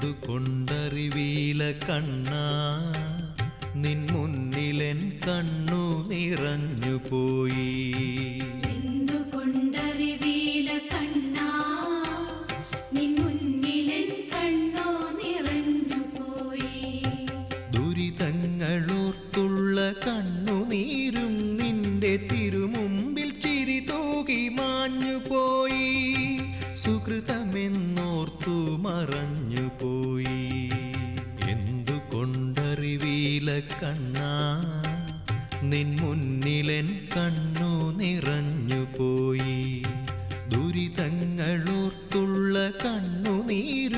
എന്തുകൊണ്ടറിവീല കണ്ണാ നിൻ മുന്നിലെൻ കണ്ണു നിറഞ്ഞുപോയി. എന്തുകൊണ്ടറിവീല കണ്ണാ നിൻ മുന്നിലെൻ കണ്ണു നിറഞ്ഞുപോയി. ദുരിതങ്ങളോർത്തുള്ള കണ്ണുനീരും നിന്റെ തിരുമുമ്പിൽ ചിരി തൂകി മാഞ്ഞുപോയി. സുകൃതമെന്നോർത്തു മറഞ്ഞുപോയി. എന്തുകൊണ്ടറിവീല കണ്ണാ നിൻ മുന്നിലെൻ കണ്ണു നിറഞ്ഞുപോയി. ദുരിതങ്ങളോർത്തുള്ള കണ്ണുനീരും